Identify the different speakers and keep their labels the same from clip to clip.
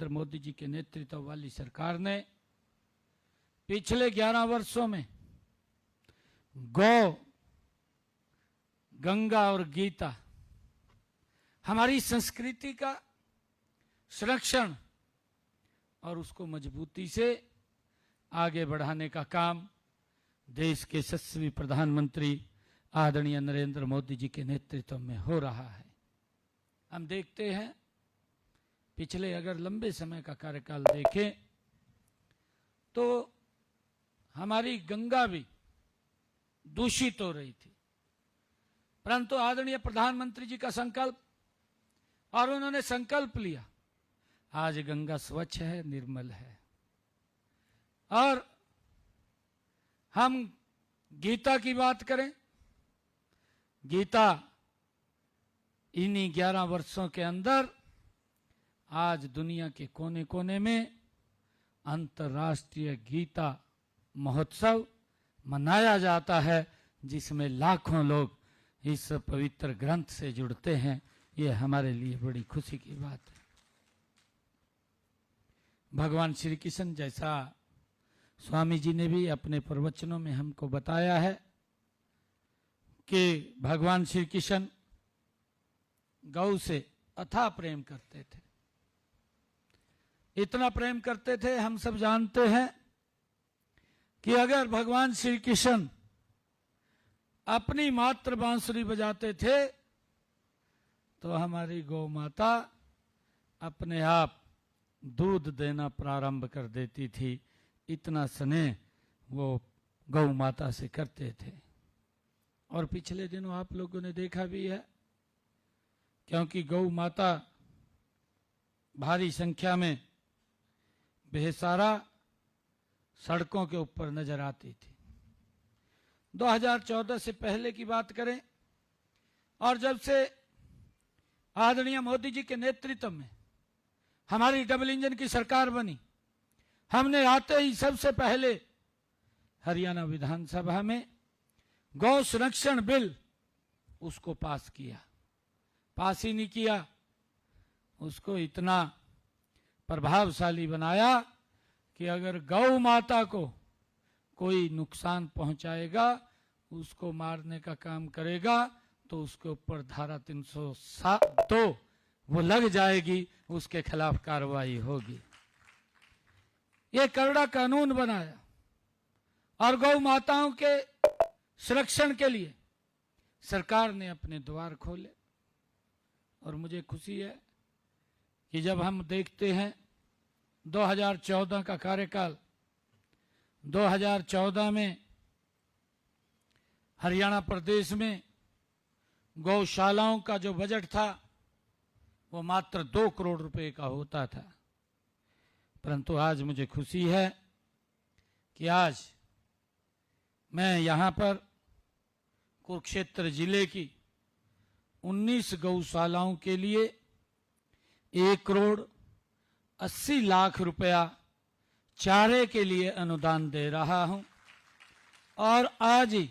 Speaker 1: नरेंद्र मोदी जी के नेतृत्व वाली सरकार ने पिछले 11 वर्षों में गौ, गंगा और गीता, हमारी संस्कृति का संरक्षण और उसको मजबूती से आगे बढ़ाने का काम देश के यशस्वी प्रधानमंत्री आदरणीय नरेंद्र मोदी जी के नेतृत्व में हो रहा है। हम देखते हैं पिछले अगर लंबे समय का कार्यकाल देखें तो हमारी गंगा भी दूषित हो रही थी, परंतु आदरणीय प्रधानमंत्री जी का संकल्प, और उन्होंने संकल्प लिया, आज गंगा स्वच्छ है, निर्मल है। और हम गीता की बात करें, गीता इन्हीं 11 वर्षों के अंदर आज दुनिया के कोने कोने में अंतर्राष्ट्रीय गीता महोत्सव मनाया जाता है, जिसमें लाखों लोग इस पवित्र ग्रंथ से जुड़ते हैं। ये हमारे लिए बड़ी खुशी की बात है। भगवान श्री कृष्ण, जैसा स्वामी जी ने भी अपने प्रवचनों में हमको बताया है कि भगवान श्री कृष्ण गौ से अथाह प्रेम करते थे। इतना प्रेम करते थे, हम सब जानते हैं कि अगर भगवान श्री कृष्ण अपनी मात्र बांसुरी बजाते थे तो हमारी गौ माता अपने आप दूध देना प्रारंभ कर देती थी। इतना स्नेह वो गौ माता से करते थे। और पिछले दिनों आप लोगों ने देखा भी है, क्योंकि गौ माता भारी संख्या में बेसहारा सड़कों के ऊपर नजर आती थी। 2014 से पहले की बात करें और जब से आदरणीय मोदी जी के नेतृत्व में हमारी डबल इंजन की सरकार बनी, हमने आते ही सबसे पहले हरियाणा विधानसभा में गौ संरक्षण बिल उसको पास किया। पास ही नहीं किया, उसको इतना प्रभावशाली बनाया कि अगर गौ माता को कोई नुकसान पहुंचाएगा, उसको मारने का काम करेगा, तो उसके ऊपर धारा 302 वो लग जाएगी, उसके खिलाफ कार्रवाई होगी। ये कड़वा कानून बनाया और गौ माताओं के संरक्षण के लिए सरकार ने अपने द्वार खोले। और मुझे खुशी है कि जब हम देखते हैं 2014 का कार्यकाल, 2014 में हरियाणा प्रदेश में गौशालाओं का जो बजट था वो मात्र 2 करोड़ रुपए का होता था। परंतु आज मुझे खुशी है कि आज मैं यहाँ पर कुरुक्षेत्र जिले की 19 गौशालाओं के लिए 1 करोड़ 80 लाख रुपया चारे के लिए अनुदान दे रहा हूं। और आज ही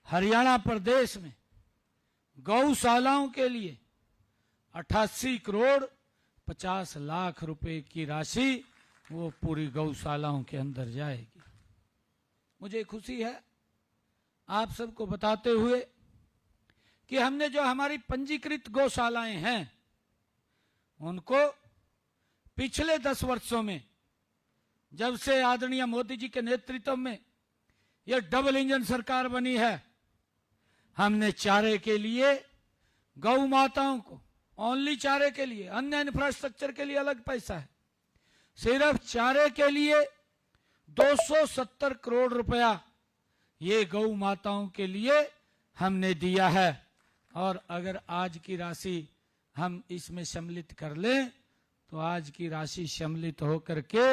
Speaker 1: हरियाणा प्रदेश में गौशालाओं के लिए 88 करोड़ 50 लाख रुपए की राशि वो पूरी गौशालाओं के अंदर जाएगी। मुझे खुशी है आप सबको बताते हुए कि हमने जो हमारी पंजीकृत गौशालाएं हैं उनको पिछले 10 वर्षों में, जब से आदरणीय मोदी जी के नेतृत्व में यह डबल इंजन सरकार बनी है, हमने चारे के लिए गौ माताओं को, ओनली चारे के लिए, अन्य इंफ्रास्ट्रक्चर के लिए अलग पैसा है, सिर्फ चारे के लिए 270 करोड़ रुपया ये गौ माताओं के लिए हमने दिया है। और अगर आज की राशि हम इसमें सम्मिलित कर लें तो आज की राशि सम्मिलित होकर के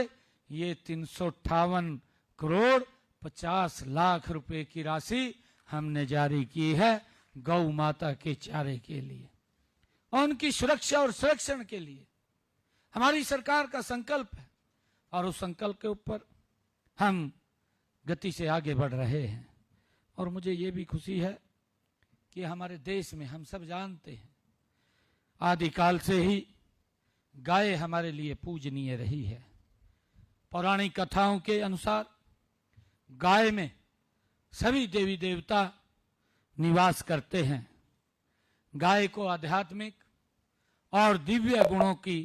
Speaker 1: ये 358 करोड़ 50 लाख रुपए की राशि हमने जारी की है गौ माता के चारे के लिए और उनकी सुरक्षा और संरक्षण के लिए। हमारी सरकार का संकल्प है और उस संकल्प के ऊपर हम गति से आगे बढ़ रहे हैं। और मुझे ये भी खुशी है कि हमारे देश में हम सब जानते हैं आदिकाल से ही गाय हमारे लिए पूजनीय रही है। पौराणिक कथाओं के अनुसार गाय में सभी देवी देवता निवास करते हैं। गाय को आध्यात्मिक और दिव्य गुणों की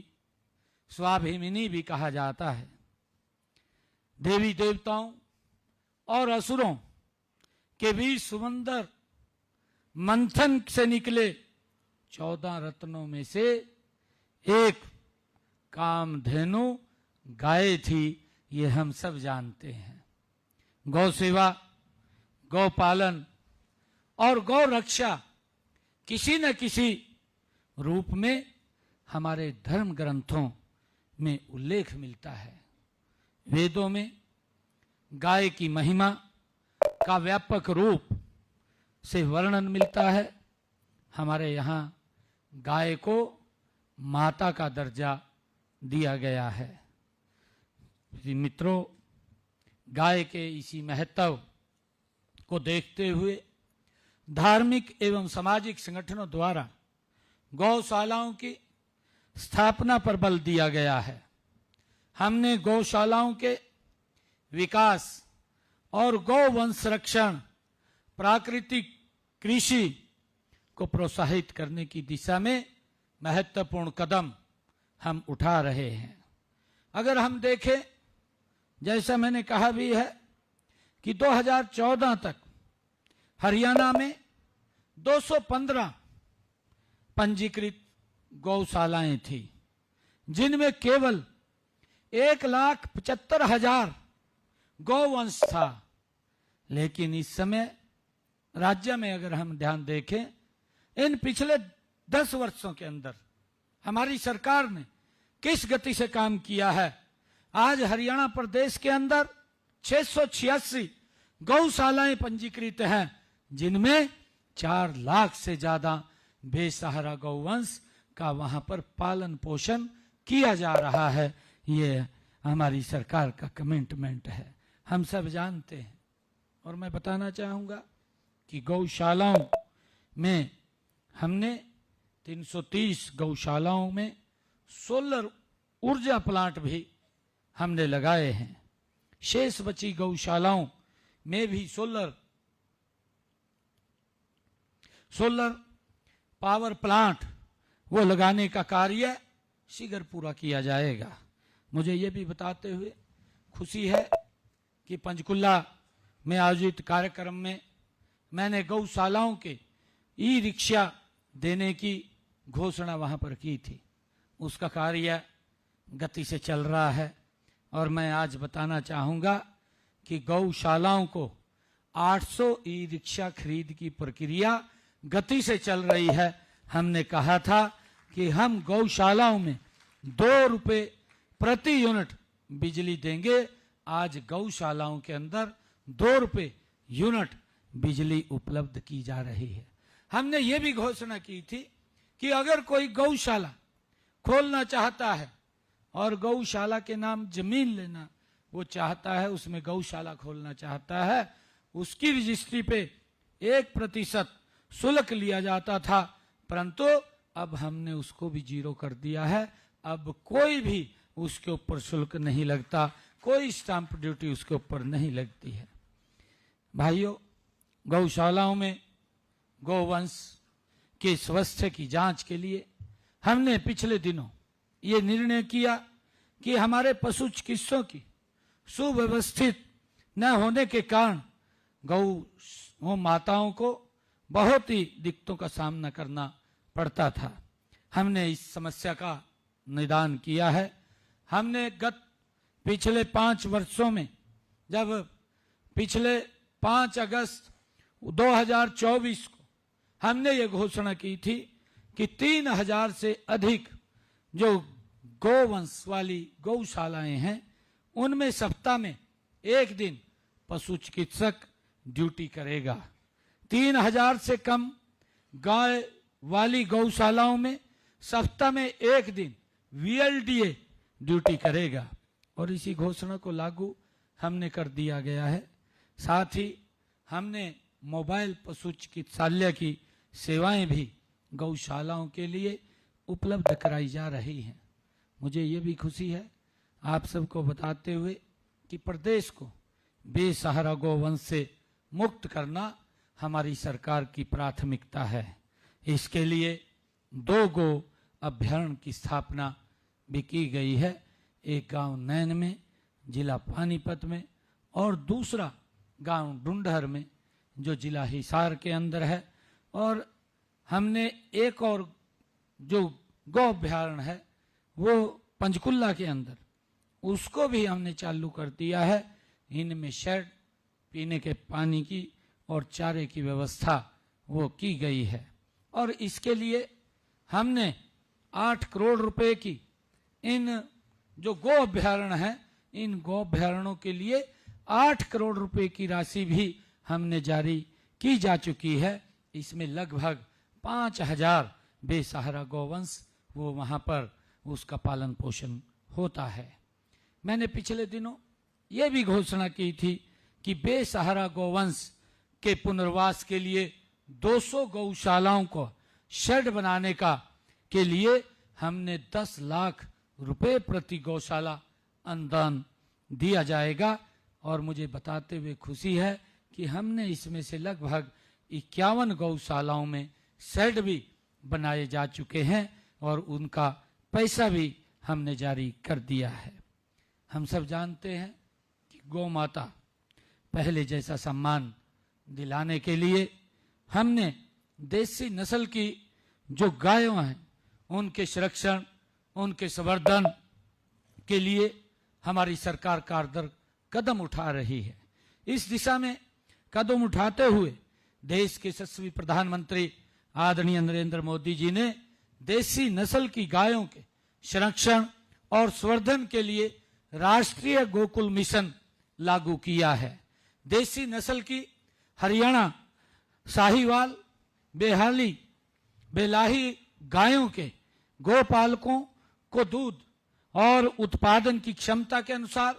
Speaker 1: स्वाभिमानी भी कहा जाता है। देवी देवताओं और असुरों के बीच सुंदर मंथन से निकले 14 रत्नों में से एक कामधेनु गाय थी, ये हम सब जानते हैं। गौ सेवा, गौ पालन और गौ रक्षा किसी न किसी रूप में हमारे धर्म ग्रंथों में उल्लेख मिलता है। वेदों में गाय की महिमा का व्यापक रूप से वर्णन मिलता है। हमारे यहाँ गाय को माता का दर्जा दिया गया है। मित्रों, गाय के इसी महत्व को देखते हुए धार्मिक एवं सामाजिक संगठनों द्वारा गौशालाओं की स्थापना पर बल दिया गया है। हमने गौशालाओं के विकास और गौवंश संरक्षण, प्राकृतिक कृषि को प्रोत्साहित करने की दिशा में महत्वपूर्ण कदम हम उठा रहे हैं। अगर हम देखें, जैसा मैंने कहा भी है कि 2014 तक हरियाणा में 215 पंजीकृत गौशालाएं थी, जिनमें केवल 1,75,000 गौवंश था। लेकिन इस समय राज्य में अगर हम ध्यान देखें, इन पिछले 10 वर्षों के अंदर हमारी सरकार ने किस गति से काम किया है। आज हरियाणा प्रदेश के अंदर 686 गौशालाएं पंजीकृत हैं, जिनमें 4 लाख से ज्यादा बेसहारा गौवंश का वहां पर पालन पोषण किया जा रहा है। ये हमारी सरकार का कमिटमेंट है, हम सब जानते हैं। और मैं बताना चाहूंगा कि गौशालाओं में हमने 330 गौशालाओं में सोलर ऊर्जा प्लांट भी हमने लगाए हैं। शेष बची गौशालाओं में भी सोलर पावर प्लांट वो लगाने का कार्य शीघ्र पूरा किया जाएगा। मुझे ये भी बताते हुए खुशी है कि पंचकुला में आयोजित कार्यक्रम में मैंने गौशालाओं के ई रिक्शा देने की घोषणा वहां पर की थी। उसका कार्य गति से चल रहा है और मैं आज बताना चाहूंगा कि गौशालाओं को 800 ई रिक्शा खरीद की प्रक्रिया गति से चल रही है। हमने कहा था कि हम गौशालाओं में 2 रुपए प्रति यूनिट बिजली देंगे। आज गौशालाओं के अंदर 2 रुपए यूनिट बिजली उपलब्ध की जा रही है। हमने ये भी घोषणा की थी कि अगर कोई गौशाला खोलना चाहता है और गौशाला के नाम जमीन लेना वो चाहता है, उसमें गौशाला खोलना चाहता है, उसकी रजिस्ट्री पे 1% शुल्क लिया जाता था, परंतु अब हमने उसको भी 0 कर दिया है। अब कोई भी उसके ऊपर शुल्क नहीं लगता, कोई स्टाम्प ड्यूटी उसके ऊपर नहीं लगती है। भाइयों, गौशालाओं में गौवंश के स्वास्थ्य की जांच के लिए हमने पिछले दिनों ये निर्णय किया कि हमारे पशु चिकित्सकों की सुव्यवस्थित न होने के कारण गौ माताओं को बहुत ही दिक्कतों का सामना करना पड़ता था। हमने इस समस्या का निदान किया है। हमने पिछले 5 वर्षों में, जब पिछले 5 अगस्त 2024 को हमने ये घोषणा की थी कि 3000 से अधिक जो गौवंश वाली गौशालाएं हैं, उनमें सप्ताह में 1 दिन पशु चिकित्सक ड्यूटी करेगा। 3000 से कम गाय वाली गौशालाओं में सप्ताह में 1 दिन VLDA ड्यूटी करेगा। और इसी घोषणा को लागू हमने कर दिया गया है। साथ ही हमने मोबाइल पशु चिकित्सालय की सेवाएं भी गौशालाओं के लिए उपलब्ध कराई जा रही हैं। मुझे ये भी खुशी है आप सबको बताते हुए कि प्रदेश को बेसहारा गौवंश से मुक्त करना हमारी सरकार की प्राथमिकता है। इसके लिए 2 गो अभ्यारण्य की स्थापना भी की गई है, एक गांव नैन में जिला पानीपत में और दूसरा गांव ढूंढहर में जो जिला हिसार के अंदर है। और हमने एक और जो गौ अभ्यारण्य है वो पंचकुला के अंदर, उसको भी हमने चालू कर दिया है। इनमें शेड, पीने के पानी की और चारे की व्यवस्था वो की गई है। और इसके लिए हमने 8 करोड़ रुपए की इन जो गौ अभ्यारण्य है, इन गौ अभ्यारण्यों के लिए 8 करोड़ रुपए की राशि भी हमने जारी की जा चुकी है। इसमें लगभग 5000 बेसहारा गौवंश वो वहां पर उसका पालन पोषण होता है। मैंने पिछले दिनों ये भी घोषणा की थी कि बेसहारा गौवंश के पुनर्वास के लिए 200 गौशालाओं को शेड बनाने के लिए हमने 10 लाख रुपए प्रति गौशाला अनुदान दिया जाएगा। और मुझे बताते हुए खुशी है कि हमने इसमें से लगभग 51 गौशालाओं में शेड भी बनाए जा चुके हैं और उनका पैसा भी हमने जारी कर दिया है। हम सब जानते हैं कि गौ माता पहले जैसा सम्मान दिलाने के लिए हमने देसी नस्ल की जो गायों हैं उनके संरक्षण, उनके संवर्धन के लिए हमारी सरकार कारगर कदम उठा रही है। इस दिशा में कदम उठाते हुए देश के यशस्वी प्रधानमंत्री आदरणीय नरेंद्र मोदी जी ने देसी नस्ल की गायों के संरक्षण और संवर्धन के लिए राष्ट्रीय गोकुल मिशन लागू किया है। देसी नस्ल की हरियाणा साहिवाल बेलाही गायों के गोपालकों को दूध और उत्पादन की क्षमता के अनुसार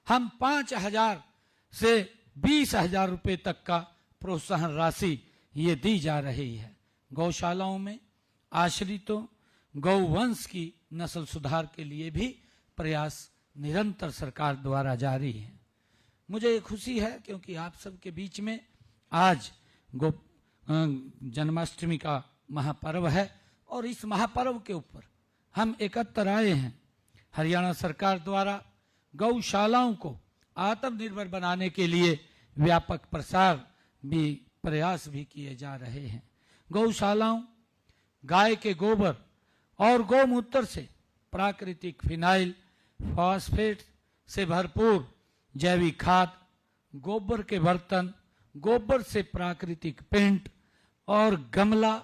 Speaker 1: हम 5000 से 20,000 रुपए तक का प्रोत्साहन राशि ये दी जा रही है। गौशालाओं में आश्रितों गौवंश की नस्ल सुधार के लिए भी प्रयास निरंतर सरकार द्वारा जारी है। मुझे खुशी है क्योंकि आप सबके बीच में आज जन्माष्टमी का महापर्व है और इस महापर्व के ऊपर हम एकत्र आए हैं। हरियाणा सरकार द्वारा गौशालाओं को आत्मनिर्भर बनाने के लिए व्यापक प्रसार भी प्रयास भी किए जा रहे हैं। गौशालाओं गाय के गोबर और गौमूत्र से प्राकृतिक फिनाइल, फॉस्फेट से भरपूर जैविक खाद, गोबर के बर्तन, गोबर से प्राकृतिक पेंट और गमला,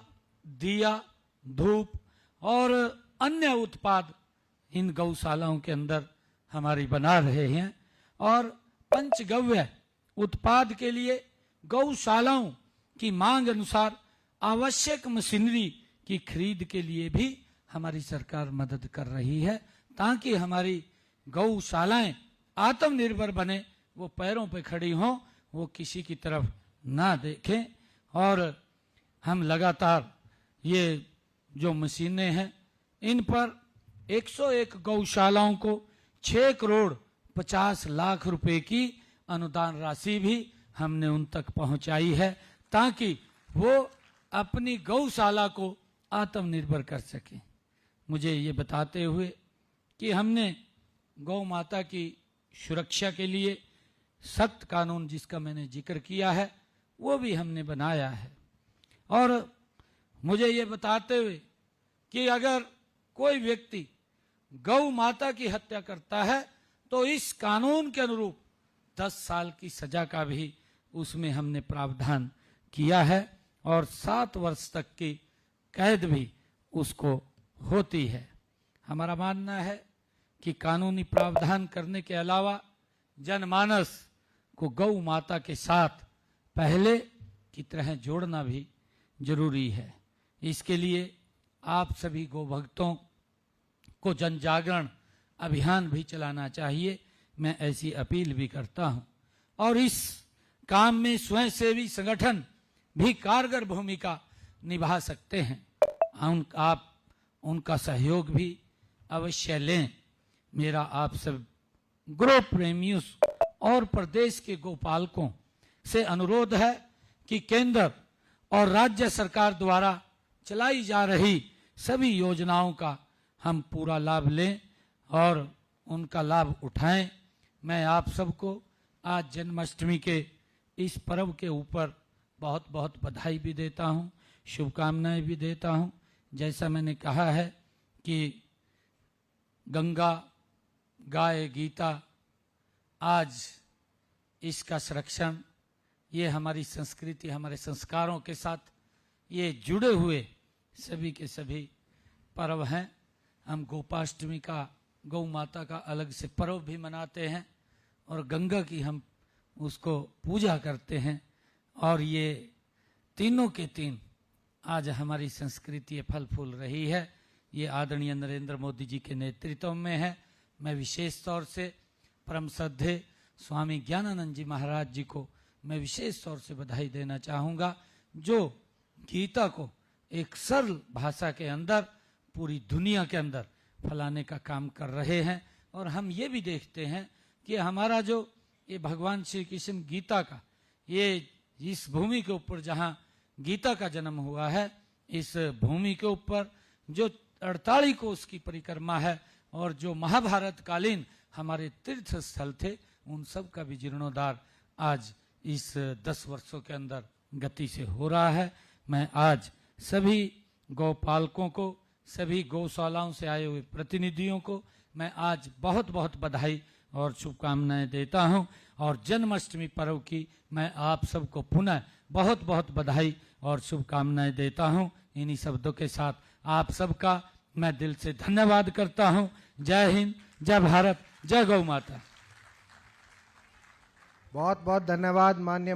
Speaker 1: दिया, धूप और अन्य उत्पाद इन गौशालाओं के अंदर हमारी बना रहे हैं। और पंचगव्य उत्पाद के लिए गौशालाओं की मांग अनुसार आवश्यक मशीनरी की खरीद के लिए भी हमारी सरकार मदद कर रही है ताकि हमारी गौशालाएं आत्मनिर्भर बने, वो पैरों पे खड़ी हों, वो किसी की तरफ ना देखें। और हम लगातार ये जो मशीनें हैं इन पर 101 गौशालाओं को 6 करोड़ 50 लाख रुपए की अनुदान राशि भी हमने उन तक पहुंचाई है ताकि वो अपनी गौशाला को आत्मनिर्भर कर सके। मुझे ये बताते हुए कि हमने गौ माता की सुरक्षा के लिए सख्त कानून जिसका मैंने जिक्र किया है वो भी हमने बनाया है। और मुझे ये बताते हुए कि अगर कोई व्यक्ति गौ माता की हत्या करता है तो इस कानून के अनुरूप 10 साल की सजा का भी उसमें हमने प्रावधान किया है और 7 वर्ष तक की कैद भी उसको होती है। हमारा मानना है कि कानूनी प्रावधान करने के अलावा जनमानस को गौ माता के साथ पहले की तरह जोड़ना भी जरूरी है। इसके लिए आप सभी गौ भक्तों को जन जागरण अभियान भी चलाना चाहिए, मैं ऐसी अपील भी करता हूं। और इस काम में स्वयंसेवी संगठन भी कारगर भूमिका निभा सकते हैं। आप उनका सहयोग भी अवश्य लें। मेरा आप सब गो प्रेमियों और प्रदेश के गोपालकों से अनुरोध है कि केंद्र और राज्य सरकार द्वारा चलाई जा रही सभी योजनाओं का हम पूरा लाभ लें और उनका लाभ उठाएं। मैं आप सबको आज जन्माष्टमी के इस पर्व के ऊपर बहुत बहुत बधाई भी देता हूं, शुभकामनाएं भी देता हूं। जैसा मैंने कहा है कि गंगा गाय गीता, आज इसका संरक्षण, ये हमारी संस्कृति, हमारे संस्कारों के साथ ये जुड़े हुए सभी के सभी पर्व हैं। हम गोपाष्टमी का, गौ माता का अलग से पर्व भी मनाते हैं और गंगा की हम उसको पूजा करते हैं। और ये तीनों के तीन आज हमारी संस्कृति फल फूल रही है। ये आदरणीय नरेंद्र मोदी जी के नेतृत्व में है। मैं विशेष तौर से परम श्रद्धेय स्वामी ज्ञानानंद जी महाराज जी को मैं विशेष तौर से बधाई देना चाहूँगा, जो गीता को एक सरल भाषा के अंदर पूरी दुनिया के अंदर फैलाने का काम कर रहे हैं। और हम ये भी देखते हैं कि हमारा जो ये भगवान श्री कृष्ण गीता का, ये इस भूमि के ऊपर जहाँ गीता का जन्म हुआ है, इस भूमि के ऊपर जो 48 कोस की परिक्रमा है और जो महाभारत कालीन हमारे तीर्थ स्थल थे, उन सब का भी जीर्णोद्धार आज इस 10 वर्षों के अंदर गति से हो रहा है। मैं आज सभी गौपालकों को, सभी गौशालाओं से आए हुए प्रतिनिधियों को मैं आज बहुत बहुत बधाई और शुभकामनाएं देता हूं। और जन्माष्टमी पर्व की मैं आप सबको पुनः बहुत बहुत बधाई और शुभकामनाएं देता हूं। इन्हीं शब्दों के साथ आप सबका मैं दिल से धन्यवाद करता हूं। जय हिंद, जय भारत, जय गौ माता।
Speaker 2: बहुत बहुत धन्यवाद माननीय